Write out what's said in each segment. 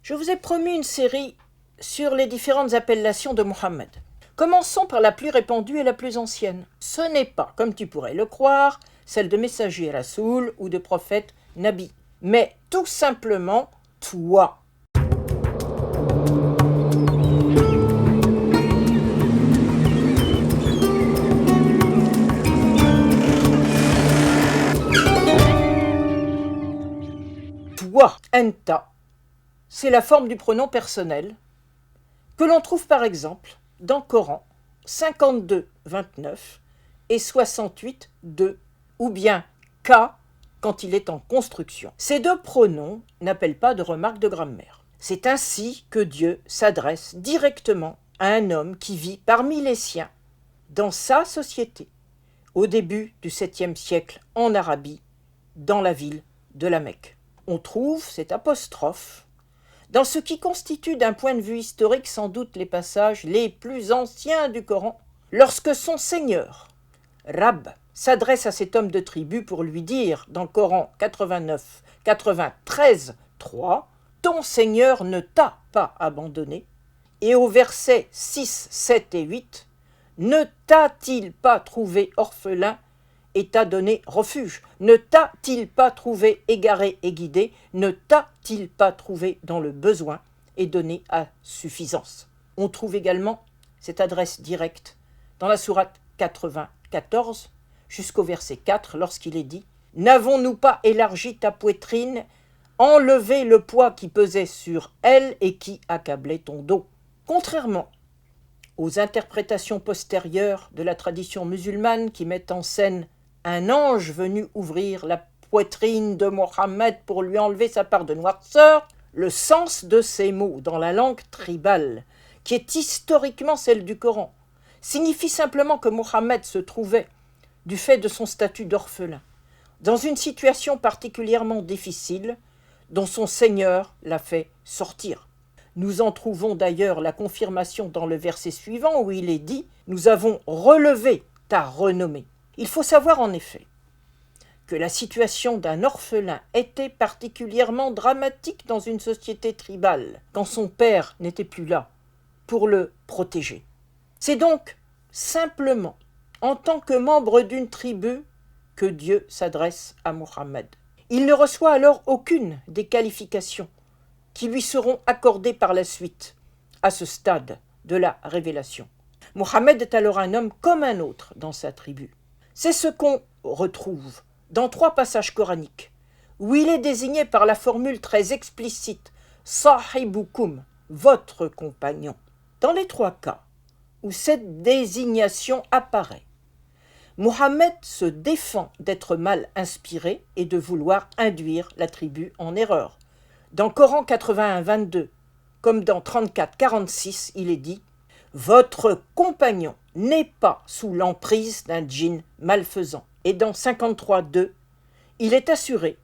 Je vous ai promis une série sur les différentes appellations de Mohammed. Commençons par la plus répandue et la plus ancienne. Ce n'est pas, comme tu pourrais le croire, celle de messager Rasoul ou de prophète Nabi, mais tout simplement toi. Toi, enta, c'est la forme du pronom personnel que l'on trouve par exemple dans Coran 52, 29 et 68, 2, ou bien ka quand il est en construction. Ces deux pronoms n'appellent pas de remarque de grammaire. C'est ainsi que Dieu s'adresse directement à un homme qui vit parmi les siens, dans sa société, au début du 7e siècle en Arabie, dans la ville de la Mecque. On trouve cette apostrophe dans ce qui constitue d'un point de vue historique sans doute les passages les plus anciens du Coran, lorsque son Seigneur, Rab, s'adresse à cet homme de tribu pour lui dire dans le Coran 89, 93, 3, « Ton Seigneur ne t'a pas abandonné » et au verset 6, 7 et 8, « Ne t'a-t-il pas trouvé orphelin et t'a donné refuge? Ne t'a-t-il pas trouvé égaré et guidé? Ne t'a-t-il pas trouvé dans le besoin et donné à suffisance ?» On trouve également cette adresse directe dans la sourate 94 jusqu'au verset 4 lorsqu'il est dit « N'avons-nous pas élargi ta poitrine, enlevé le poids qui pesait sur elle et qui accablait ton dos ?» Contrairement aux interprétations postérieures de la tradition musulmane qui mettent en scène un ange venu ouvrir la poitrine de Mohammed pour lui enlever sa part de noirceur, le sens de ces mots dans la langue tribale, qui est historiquement celle du Coran, signifie simplement que Mohammed se trouvait, du fait de son statut d'orphelin, dans une situation particulièrement difficile dont son Seigneur l'a fait sortir. Nous en trouvons d'ailleurs la confirmation dans le verset suivant où il est dit « Nous avons relevé ta renommée ». Il faut savoir en effet que la situation d'un orphelin était particulièrement dramatique dans une société tribale, quand son père n'était plus là pour le protéger. C'est donc simplement en tant que membre d'une tribu que Dieu s'adresse à Mohammed. Il ne reçoit alors aucune des qualifications qui lui seront accordées par la suite, à ce stade de la révélation. Mohammed est alors un homme comme un autre dans sa tribu. C'est ce qu'on retrouve dans 3 passages coraniques, où il est désigné par la formule très explicite « Sahibukum », votre compagnon. Dans les 3 cas où cette désignation apparaît, Mohammed se défend d'être mal inspiré et de vouloir induire la tribu en erreur. Dans Coran 81, 22, comme dans 34, 46, il est dit « Votre compagnon n'est pas sous l'emprise d'un djinn malfaisant. » Et dans 53, 2, il est assuré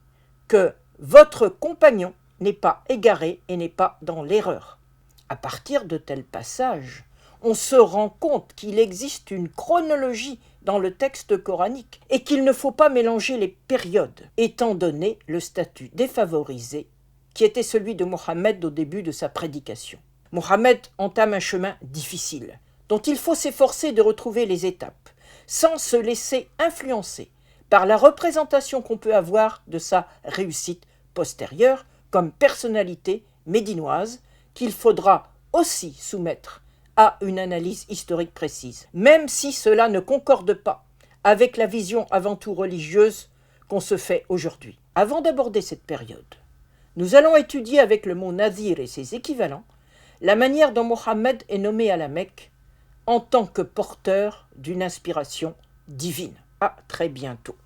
que votre compagnon n'est pas égaré et n'est pas dans l'erreur. À partir de tels passages, on se rend compte qu'il existe une chronologie dans le texte coranique et qu'il ne faut pas mélanger les périodes, étant donné le statut défavorisé qui était celui de Mohammed au début de sa prédication. Mohammed entame un chemin difficile, dont il faut s'efforcer de retrouver les étapes, sans se laisser influencer par la représentation qu'on peut avoir de sa réussite postérieure comme personnalité médinoise, qu'il faudra aussi soumettre à une analyse historique précise, même si cela ne concorde pas avec la vision avant tout religieuse qu'on se fait aujourd'hui. Avant d'aborder cette période, nous allons étudier avec le mot nazir et ses équivalents la manière dont Mohammed est nommé à la Mecque en tant que porteur d'une inspiration divine. À très bientôt.